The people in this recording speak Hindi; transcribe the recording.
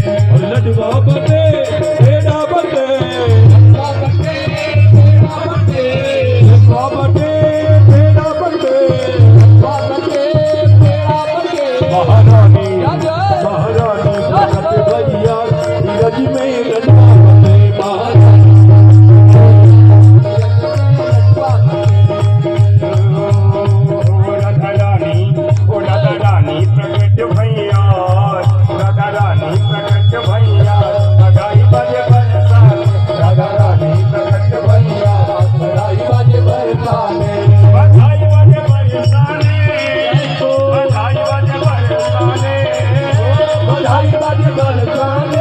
लडवा बटे बेड़ा बटे लडवा बटे बेड़ा बटे महारानी महारानी प्रकट भैया धीरज में लडवा बटे बधाई बाजे बरसाने